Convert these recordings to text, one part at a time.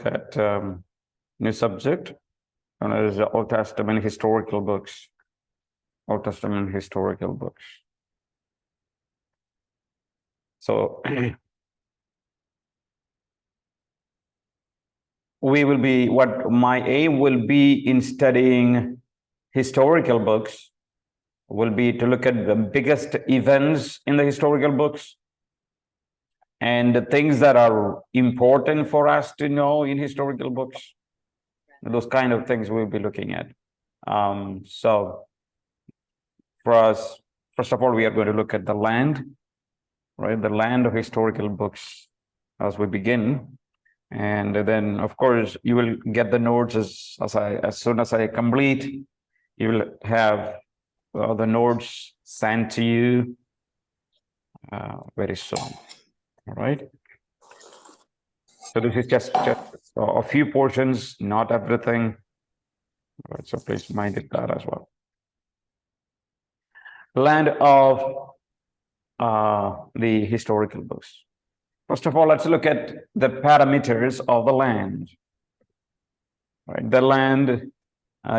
At new subject, and it is Old Testament historical books. Old Testament historical books. So my aim will be in studying historical books will be to look at the biggest events in the historical books and the things that are important for us to know in historical books. Those kind of things we'll be looking at. So for us, first of all, we are going to look at the land, right? The land of historical books as we begin. And then, of course, you will get the notes as soon as I complete. You will have the notes sent to you very soon. All right. So this is just a few portions, not everything. All right, so please mind it that as well. Land of the historical books. First of all, let's look at the parameters of the land. Right, the land,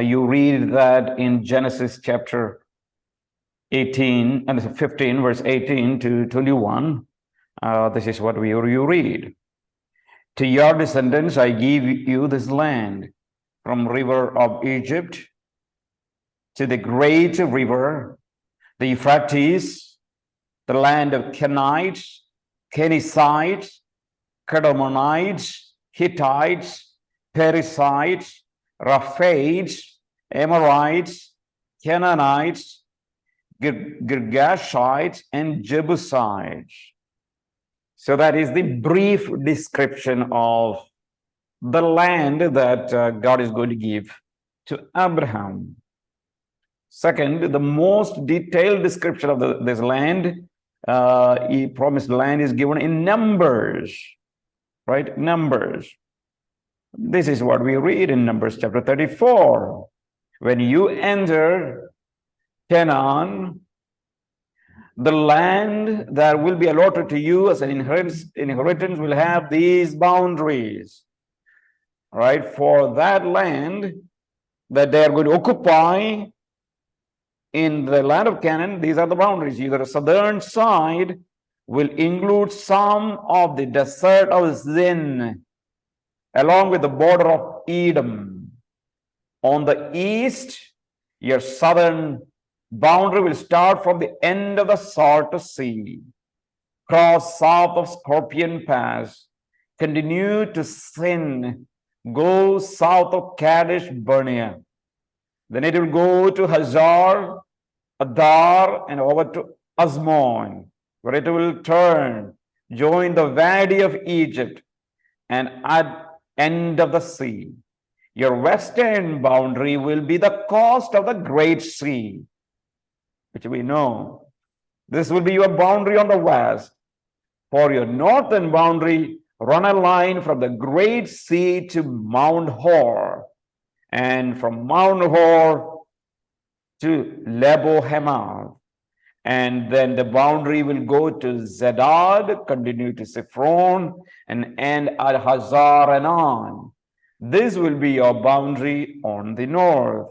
you read that in Genesis chapter 18 and 15, verse 18 to 21. This is what you read. To your descendants, I give you this land, from river of Egypt to the great river, the Euphrates, the land of Kenites, Kenizzites, Kadmonites, Hittites, Perizzites, Rephaites, Amorites, Canaanites, Girgashites, and Jebusites. So that is the brief description of the land that God is going to give to Abraham. Second, the most detailed description of this land, he promised land, is given in Numbers, right? Numbers. This is what we read in Numbers chapter 34. When you enter Canaan, the land that will be allotted to you as an inheritance will have these boundaries, right? For that land that they are going to occupy in the land of Canaan, these are the boundaries. Either the southern side will include some of the desert of Zin, along with the border of Edom. On the east, your southern boundary will start from the end of the Salt Sea, cross south of Scorpion Pass, continue to Sin, go south of Kadesh Barnea. Then it will go to Hazar, Adar, and over to Azmon, where it will turn, join the Valley of Egypt, and at end of the sea. Your western boundary will be the coast of the Great Sea, which we know. This will be your boundary on the west. For your northern boundary, run a line from the Great Sea to Mount Hor, and from Mount Hor to Lebo Hamath. And then the boundary will go to Zedad, continue to Siphron, and end at Hazar Enan. This will be your boundary on the north.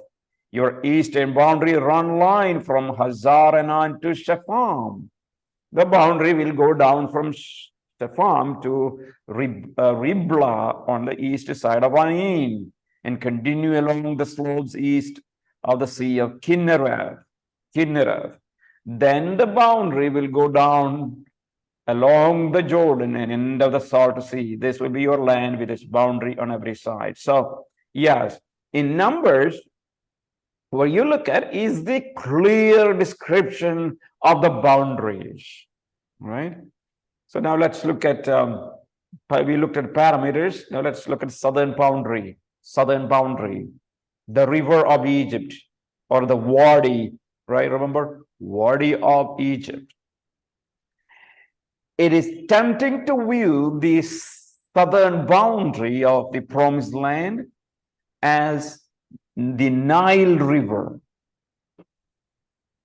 Your eastern boundary run line from Hazar Enan to Shepham. The boundary will go down from Shepham to Riblah on the east side of Ain, and continue along the slopes east of the Sea of Kinnereth. Then the boundary will go down along the Jordan and end of the Salt Sea. This will be your land with its boundary on every side. So, yes, in Numbers, what you look at is the clear description of the boundaries, right? So now let's look at, we looked at parameters. Now let's look at southern boundary, the river of Egypt, or the Wadi, right? Remember, Wadi of Egypt. It is tempting to view this southern boundary of the promised land as the Nile River,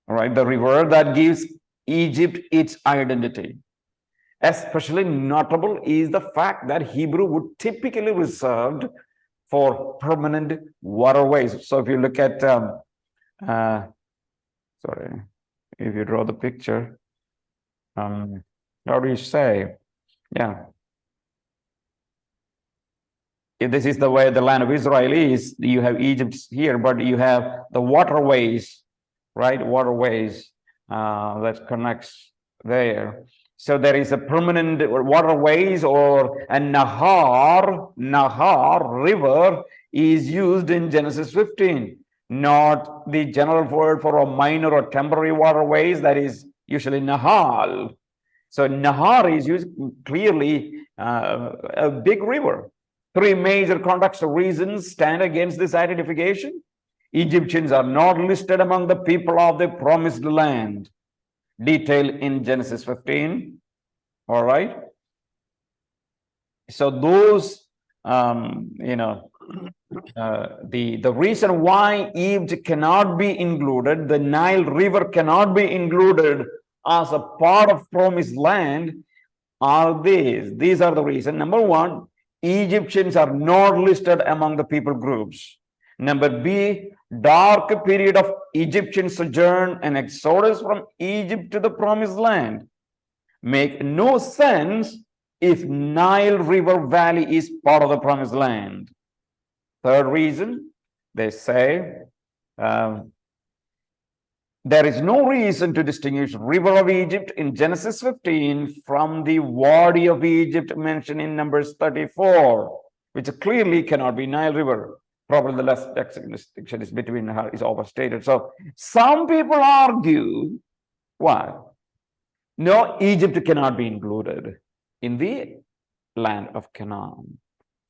all right? The river that gives Egypt its identity. Especially notable is the fact that Hebrew would typically reserved for permanent waterways. So if you look at, sorry, if you draw the picture, how do you say? Yeah. If this is the way the land of Israel is, you have Egypt here, but you have the waterways, right? Waterways that connects there. So there is a permanent waterways, or a Nahar river is used in Genesis 15, not the general word for a minor or temporary waterways, that is usually Nahal. So Nahar is used clearly a big river. Three major contextual reasons stand against this identification. Egyptians are not listed among the people of the promised land, detailed in Genesis 15. All right. So those, the reason why Egypt cannot be included, the Nile River cannot be included as a part of promised land are these. These are the reason. Number one, Egyptians are not listed among the people groups. Number B, dark period of Egyptian sojourn and exodus from Egypt to the promised land make no sense if Nile River Valley is part of the promised land. Third reason, they say, there is no reason to distinguish river of Egypt in Genesis 15 from the Wadi of Egypt mentioned in Numbers 34, which clearly cannot be Nile River. Probably the less distinction is between is overstated. So some people argue, what? No, Egypt cannot be included in the land of Canaan.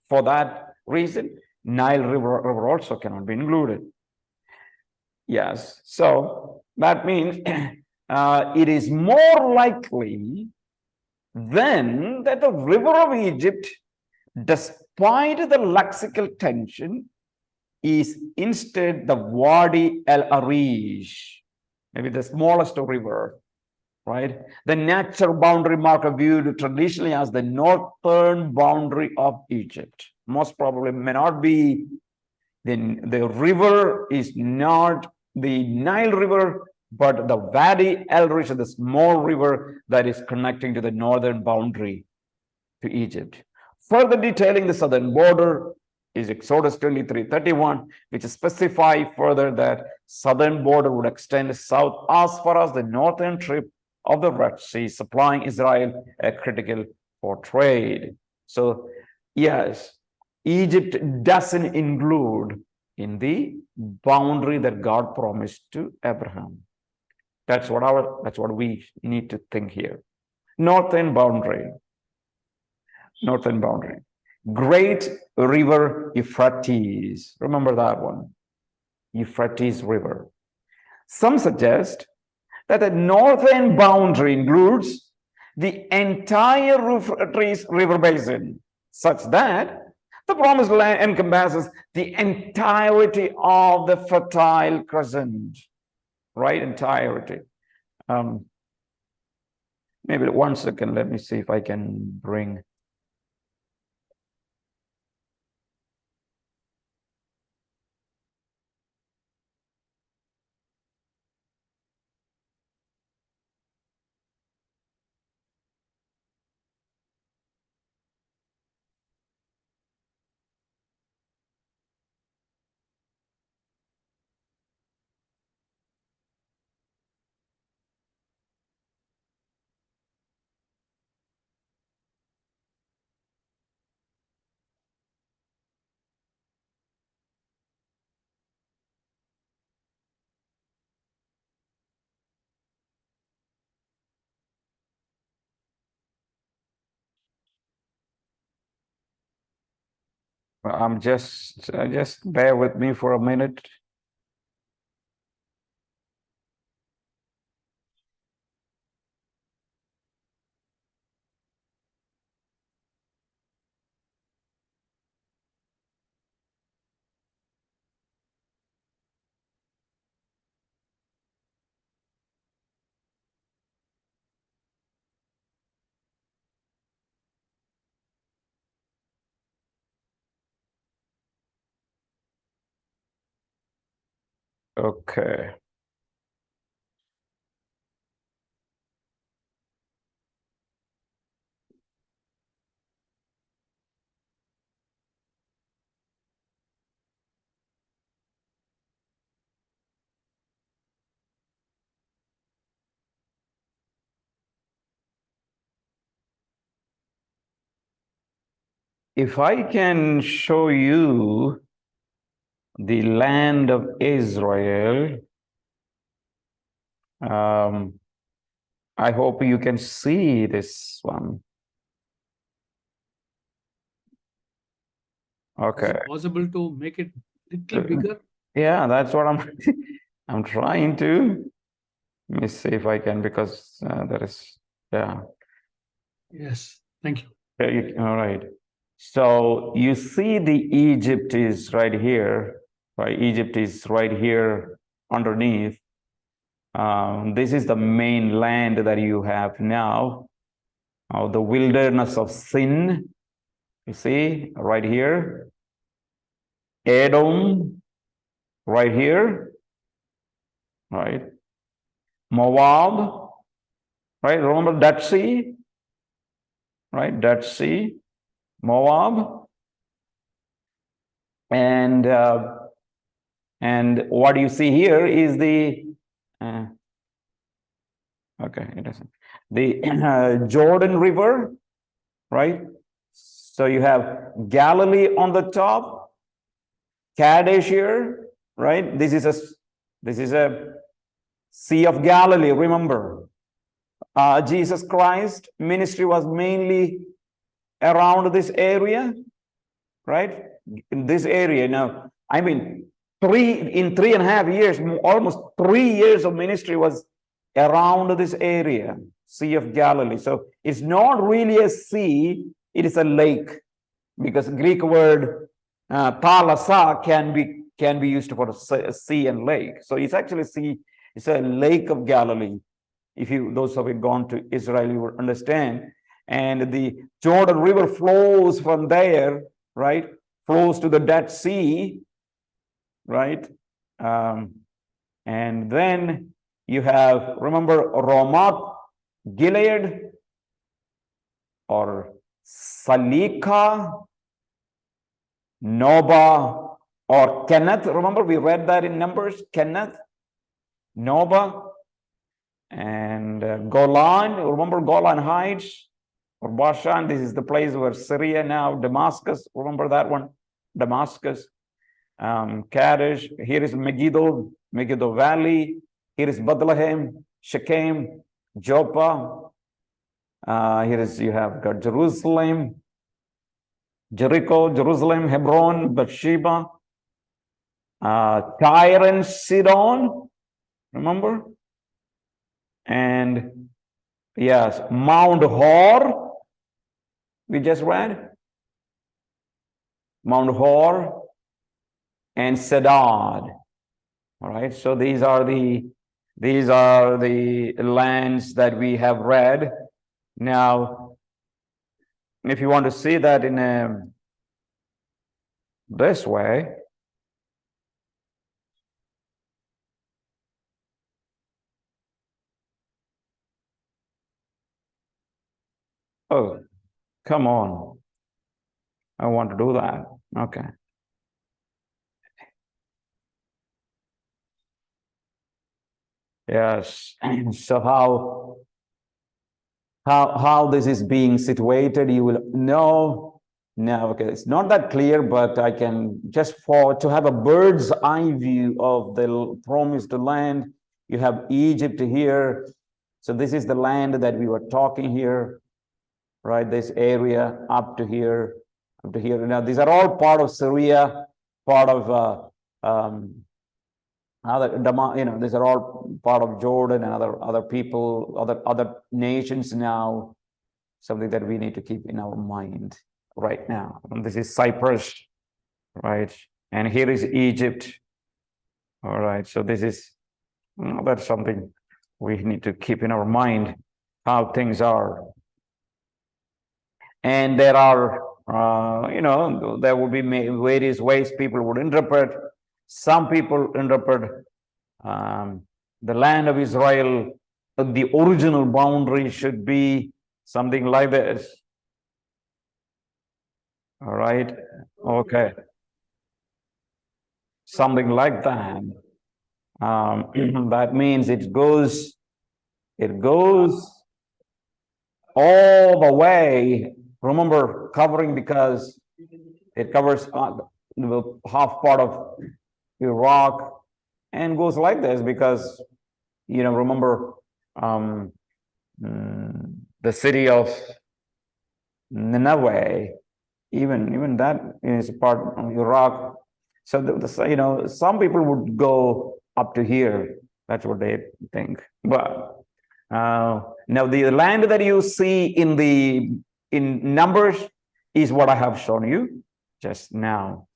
For that reason, Nile River also cannot be included. Yes, so that means it is more likely then that the river of Egypt, despite the lexical tension, is instead the Wadi El Arish, maybe the smallest river, right? The natural boundary marker viewed traditionally as the northern boundary of Egypt. Most probably may not be, the river is not the Nile River, but the Wadi El Arish, the small river that is connecting to the northern boundary to Egypt. Further detailing the southern border is Exodus 23:31, which specify further that southern border would extend south as far as the northern tip of the Red Sea, supplying Israel a critical for trade. So yes, Egypt doesn't include in the boundary that God promised to Abraham. That's what we need to think here. Northern boundary. Northern boundary. Great River Euphrates. Remember that one. Euphrates River. Some suggest that the northern boundary includes the entire Euphrates River basin, such that the promised land encompasses the entirety of the Fertile Crescent, right? Entirety. Maybe 1 second, let me see if I can bring. I'm just bear with me for a minute. Okay. If I can show you the land of Israel, I hope you can see this one. Is Okay. it possible to make it little bigger? Yeah, that's what I'm I'm trying to. Let me see if I can, because there is, yeah. Yes, thank you. All right. So you see the Egypt is right here, right? Egypt is right here underneath. This is the main land that you have now, the wilderness of sin. You see right here, Edom, right here, right? Moab, right? Remember Dead Sea, right? Dead Sea, Moab, and what you see here is the okay, it doesn't, the Jordan River, right? So you have Galilee on the top, Kadesh here, right? This is a Sea of Galilee. Remember, Jesus Christ ministry was mainly around this area, right? In this area. Now, I mean, in 3.5 years, almost 3 years of ministry was around this area, Sea of Galilee. So it's not really a sea, it is a lake, because Greek word thalassa can be used for a sea and lake. So it's actually sea, it's a lake of Galilee. If you, those of you gone to Israel, you will understand. And the Jordan River flows from there, right? Flows to the Dead Sea, right? And then you have, remember, Ramoth Gilead or Salika, Noba, or Kenneth. Remember, we read that in Numbers, Kenneth, Noba, and Golan. Remember Golan Heights or Bashan? This is the place where Syria now, Damascus. Remember that one? Damascus. Kadesh. Here is Megiddo, Megiddo Valley. Here is Bethlehem, Shechem, Joppa. Here is, you have got Jerusalem, Jericho, Jerusalem, Hebron, Bathsheba, Tyre and Sidon. Remember? And yes, Mount Hor, we just read. Mount Hor and Sedad. All right, so these are the lands that we have read. Now, if you want to see that in this way, oh, come on. I want to do that. Okay. Yes. So how this is being situated, you will know now. Okay, it's not that clear, but I can just to have a bird's eye view of the promised land. You have Egypt here. So this is the land that we were talking here, right? This area up to here, up to here. Now these are all part of Syria, part of these are all part of Jordan and other people, other nations now. Something that we need to keep in our mind right now. And this is Cyprus, right? And here is Egypt. All right. So this is, that's something we need to keep in our mind, how things are. And there are, there will be various ways people would interpret. Some people interpret The land of Israel, the original boundary should be something like this. All right. Okay. Something like that. That means it goes all the way. Remember, covering, because it covers the half part of Iraq and goes like this because, remember, the city of Nineveh, even that is part of Iraq. So some people would go up to here. That's what they think. But now the land that you see in Numbers is what I have shown you just now.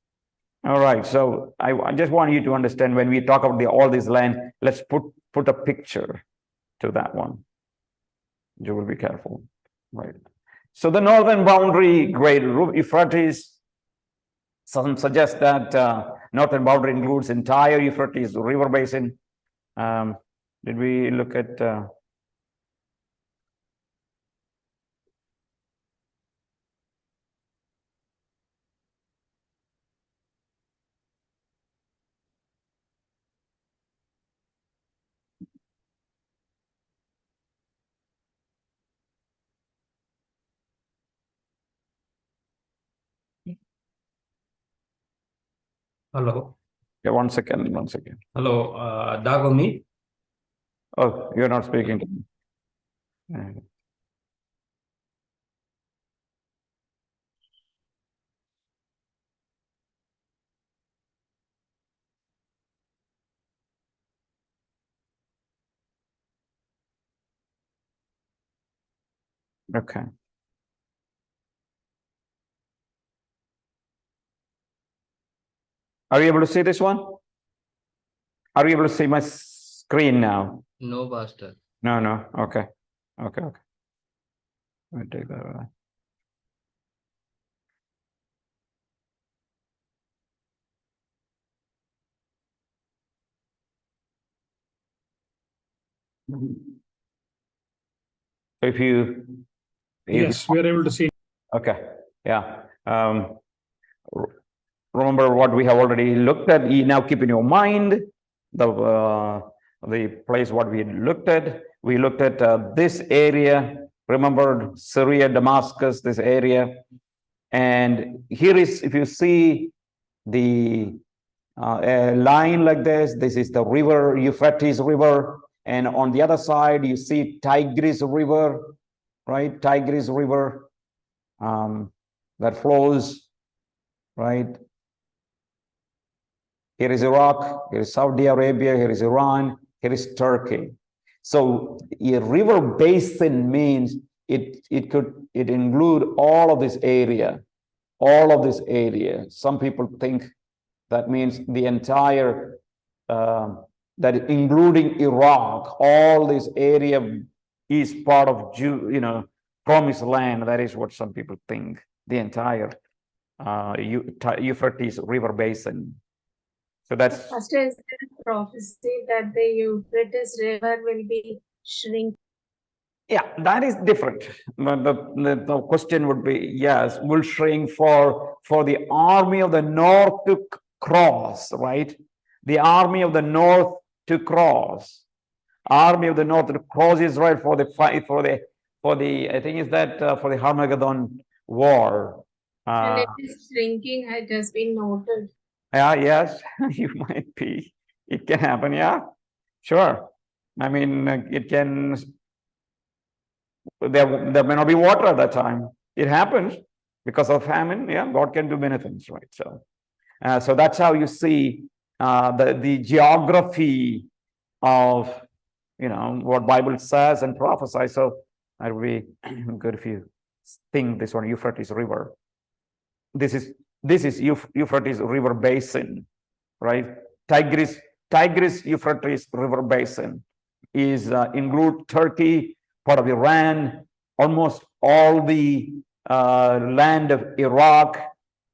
All right. So I just want you to understand, when we talk about all this land, let's put a picture to that one. You will be careful, right? So the northern boundary, Great Euphrates. Some suggest that northern boundary includes entire Euphrates river basin. Did we look at? Hello. Yeah, one second. Hello, Dagomi. Oh, you're not speaking to me. Okay. Are you able to see this one? Are you able to see my screen now? No, Pastor. No. Okay. Let me take that away. If you Yes, we are able to see. Okay. Yeah. Remember what we have already looked at. You now keep in your mind the place what we looked at. We looked at this area. Remember Syria, Damascus, this area. And here is, if you see the a line like this is the river, Euphrates River. And on the other side, you see Tigris River, right? Tigris River that flows, right? Here is Iraq, here is Saudi Arabia, here is Iran, here is Turkey. So a river basin means it include all of this area, Some people think that means the entire, that including Iraq, all this area is part of promised land. That is what some people think, the entire Euphrates River basin. So that's. Pastor, is there a prophecy that the Euphrates River will be shrink? Yeah, that is different. But the question would be, yes, will shrink for the army of the north to cross, right? The army of the north to cross. Army of the north to cross Israel for the fight, for the I think is that for the Armageddon war. And it is shrinking, has just been noted. Yeah, yes, you might be. It can happen, yeah. Sure. I mean, it can. There may not be water at that time. It happens because of famine. Yeah, God can do many things, right? So that's how you see the geography of what Bible says and prophesies. So that would be good if you think this one, Euphrates River. This is Euphrates River basin, right? Tigris Euphrates River basin is include Turkey, part of Iran, almost all the land of Iraq,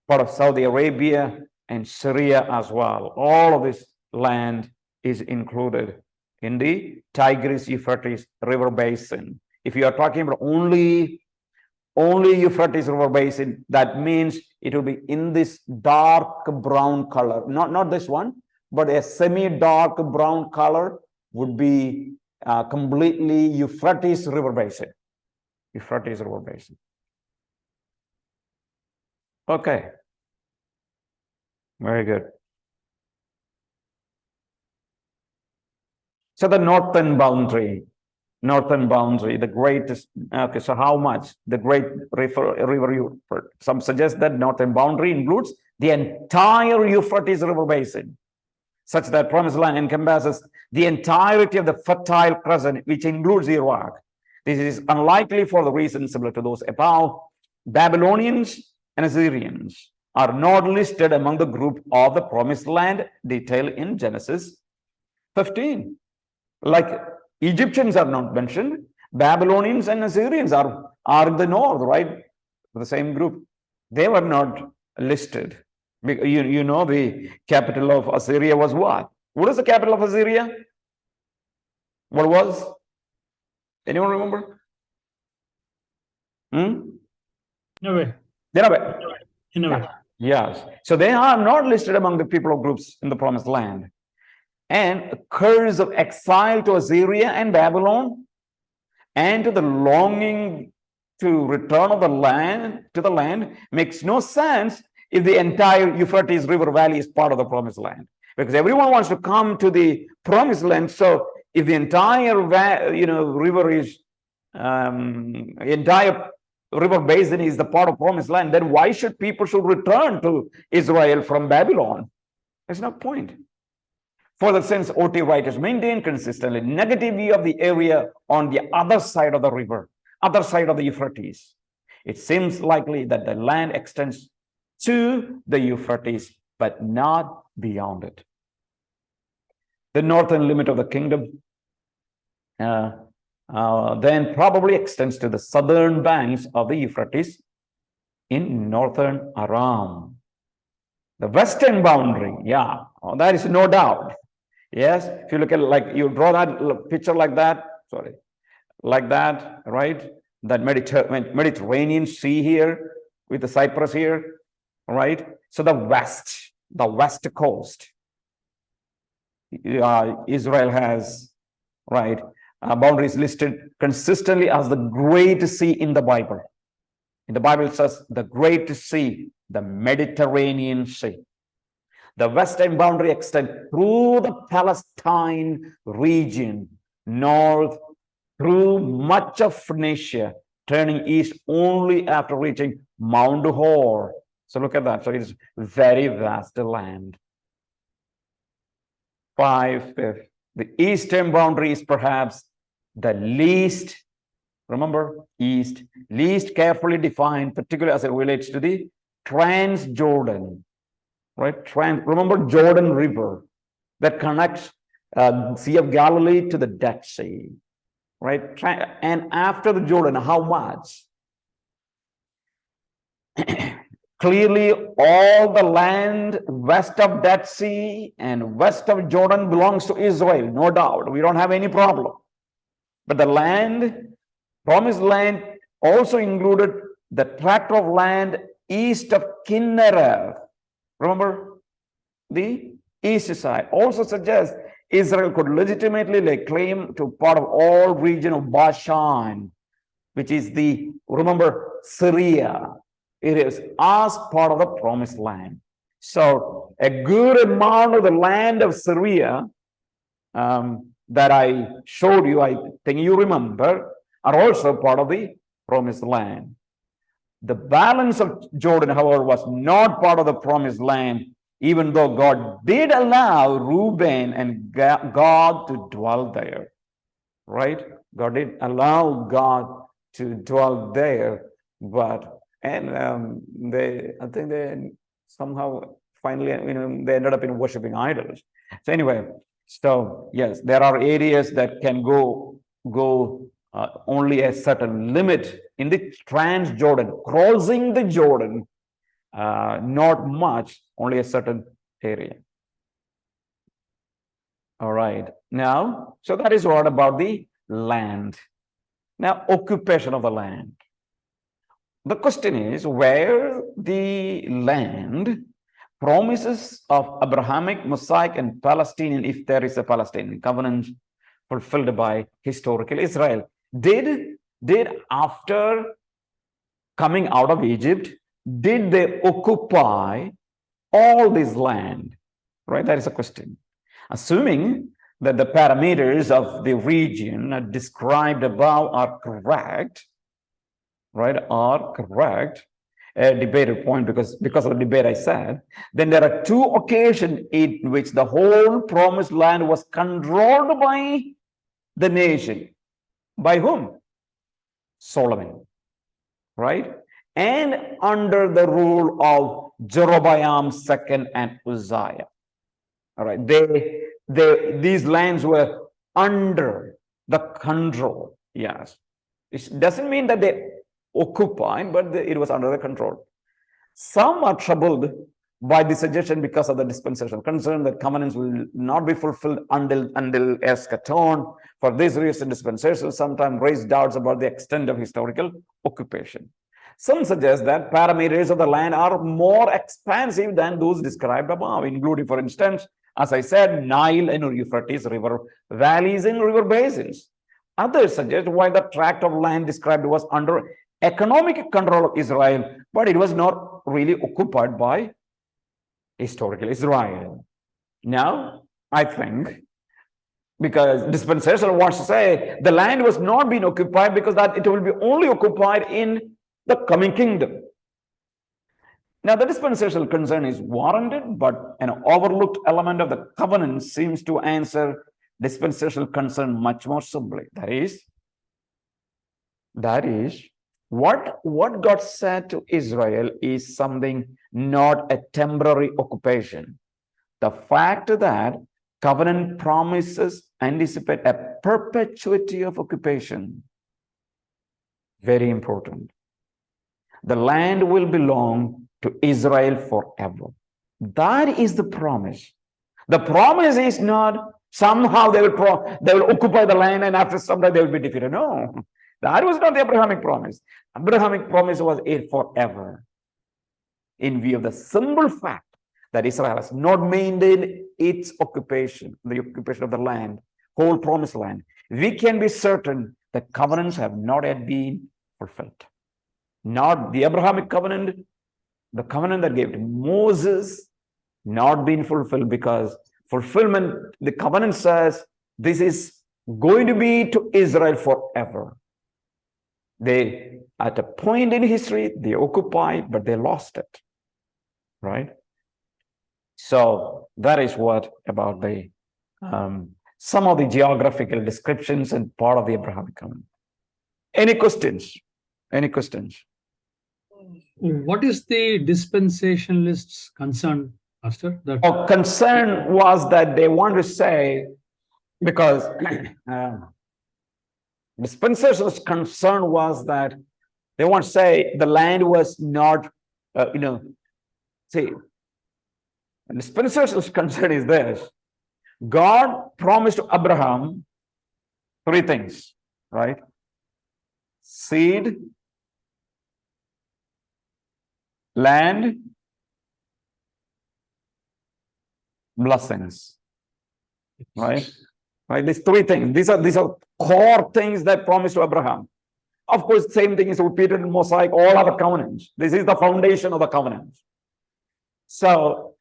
part of Saudi Arabia, and Syria as well. All of this land is included in the Tigris-Euphrates river basin. If you are talking about only Euphrates river basin, that means it will be in this dark brown color, not this one, but a semi-dark brown color would be completely Euphrates river basin. Euphrates river basin. Okay. Very good. So the northern boundary, the greatest, okay, so how much? The great river Euphrates. Some suggest that northern boundary includes the entire Euphrates river basin, such that promised land encompasses the entirety of the Fertile Crescent, which includes Iraq. This is unlikely for the reasons similar to those above. Babylonians and Assyrians are not listed among the group of the promised land detailed in Genesis 15. Like Egyptians are not mentioned, Babylonians and Assyrians are in the north, right? The same group. They were not listed. You know the capital of Assyria was what? What is the capital of Assyria? What was? Anyone remember? Nineveh. Nineveh. Yes. So they are not listed among the people of groups in the promised land. And a curse of exile to Assyria and Babylon, and to the longing to return of the land to the land makes no sense if the entire Euphrates River Valley is part of the promised land, because everyone wants to come to the promised land. So if the entire river is entire river basin is the part of promised land, then why should people return to Israel from Babylon? There's no point. For the sense, OT writers maintain consistently negative view of the area on the other side of the river, other side of the Euphrates. It seems likely that the land extends to the Euphrates, but not beyond it. The northern limit of the kingdom then probably extends to the southern banks of the Euphrates in northern Aram. The western boundary, there is no doubt. Yes, if you look at you draw that picture like that, like that, right? That Mediterranean Sea here with the Cyprus here, right? So the west coast, Israel has, right, boundaries listed consistently as the Great Sea in the Bible. In the Bible it says the Great Sea, the Mediterranean Sea. The western boundary extends through the Palestine region, north through much of Phoenicia, turning east only after reaching Mount Hor. So look at that. So it is very vast land. 5/5. The eastern boundary is perhaps the least, remember, least carefully defined, particularly as it relates to the Transjordan. Right? Remember Jordan River that connects Sea of Galilee to the Dead Sea. Right? And after the Jordan, how much? Clearly, all the land west of Dead Sea and west of Jordan belongs to Israel, no doubt. We don't have any problem. But the land, promised land, also included the tract of land east of Kinnereth. Remember, the east side also suggests Israel could legitimately lay claim to part of all region of Bashan, which is remember, Syria. It is as part of the promised land. So a good amount of the land of Syria that I showed you, I think you remember, are also part of the promised land. The balance of Jordan, however, was not part of the promised land, even though God did allow Reuben and Gad to dwell there, right? God did allow God to dwell there, but I think they somehow finally, they ended up worshiping idols. So anyway, so yes, there are areas that can go only a certain limit in the Transjordan, crossing the Jordan, not much, only a certain area. All right. Now, so that is what about the land. Now, occupation of the land. The question is where the land promises of Abrahamic, Mosaic, and Palestinian, if there is a Palestinian covenant fulfilled by historical Israel. Did after coming out of Egypt, did they occupy all this land? Right, that is a question. Assuming that the parameters of the region described above are correct, right, are correct, a debated point because of the debate I said, then there are two occasions in which the whole promised land was controlled by the nation. By whom? Solomon, right? And under the rule of Jeroboam II and Uzziah. All right, these lands were under the control. Yes, it doesn't mean that they occupied, but it was under the control. Some are troubled by the suggestion because of the dispensational concern that covenants will not be fulfilled until eschaton. For this reason, dispensations sometimes raise doubts about the extent of historical occupation. Some suggest that parameters of the land are more expansive than those described above, including, for instance, as I said, Nile and Euphrates river valleys and river basins. Others suggest why the tract of land described was under economic control of Israel, but it was not really occupied by historical Israel. Now, I think, because dispensation wants to say the land was not being occupied because that it will be only occupied in the coming kingdom. Now, the dispensational concern is warranted, but an overlooked element of the covenant seems to answer dispensational concern much more simply. That is, what God said to Israel is something not a temporary occupation. The fact that covenant promises anticipate a perpetuity of occupation. Very important. The land will belong to Israel forever. That is the promise. The promise is not somehow they will occupy the land and after some time they will be defeated. No, that was not the Abrahamic promise. Abrahamic promise was it forever. In view of the simple fact that Israel has not maintained its occupation, the occupation of the land, whole promised land, we can be certain that covenants have not yet been fulfilled. Not the Abrahamic covenant, the covenant that gave to Moses, not been fulfilled because fulfillment, the covenant says this is going to be to Israel forever. They, at a point in history, they occupied, but they lost it, right? So that is what about the some of the geographical descriptions and part of the Abrahamic covenant. Any questions? Any questions? What is the dispensationalists' concern, Pastor? Our concern was that they want to say, because dispensationalists' concern was that they want to say the land was not, see, dispensationalists' concern is this. God promised to Abraham three things, right? Seed, land, blessings, right? Right, these three things. These are core things that promised to Abraham. Of course, same thing is repeated in Mosaic, all other covenants. This is the foundation of the covenants. So,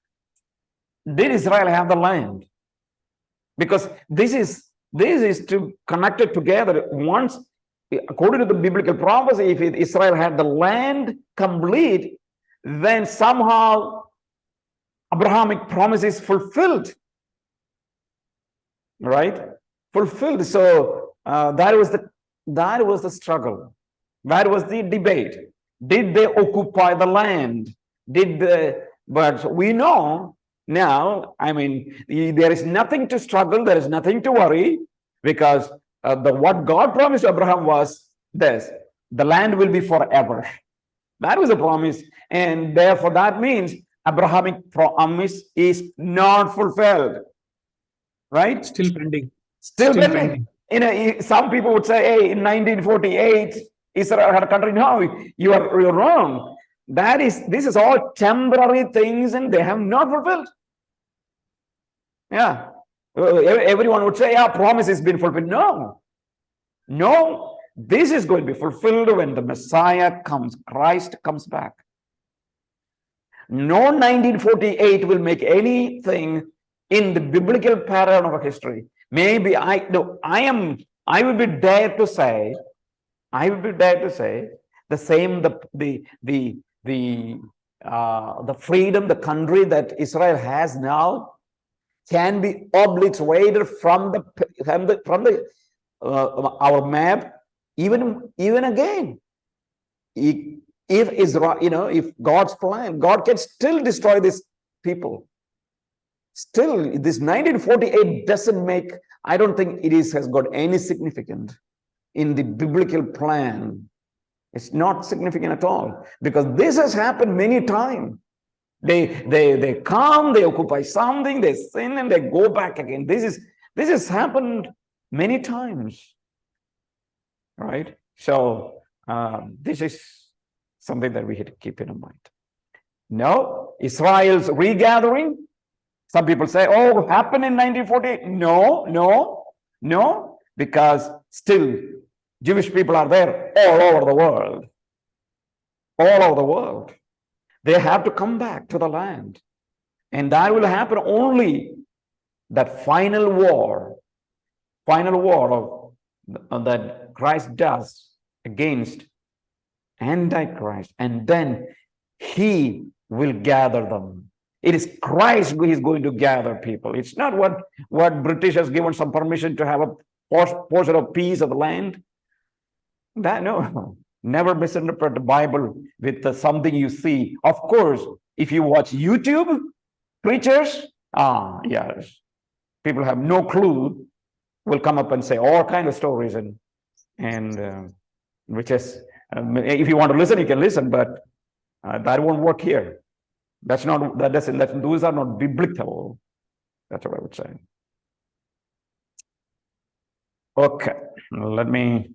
did Israel have the land? Because this is to connect it together. Once, according to the biblical prophecy, if Israel had the land complete, then somehow Abrahamic promise is fulfilled, right? Fulfilled. So that was the struggle. That was the debate. Did they occupy the land? But we know now, I mean, there is nothing to struggle. There is nothing to worry because what God promised Abraham was this: the land will be forever. That was a promise, and therefore that means Abrahamic promise is not fulfilled. right? Still pending. Still Still pending. Some people would say, hey, in 1948, Israel had a country. No, you're wrong. This is all temporary things and they have not fulfilled. Yeah. Everyone would say, yeah, promise has been fulfilled. No, this is going to be fulfilled when the Messiah comes, Christ comes back. No 1948 will make anything in the biblical pattern of history. Maybe I would be dare to say the same, the freedom, the country that Israel has now can be obliterated from our map even again. If Israel, if God's plan, God can still destroy these people. Still, this 1948 doesn't make, I don't think has got any significance in the biblical plan. It's not significant at all, because this has happened many times. They come, they occupy something, they sin, and they go back again. This has happened many times, right? So this is something that we have to keep in mind. No, Israel's regathering. Some people say, oh, happened in 1948. No, because still Jewish people are there all over the world. All over the world. They have to come back to the land. And that will happen only that final war that Christ does against Antichrist. And then he will gather them. It is Christ who is going to gather people. It's not what British has given some permission to have a portion of piece of the land. No. Never misinterpret the Bible with something you see. Of course, if you watch YouTube preachers, yes, people have no clue, will come up and say all kinds of stories, and which is, if you want to listen, you can listen, but that won't work here. Those are not biblical. That's what I would say. Okay, let me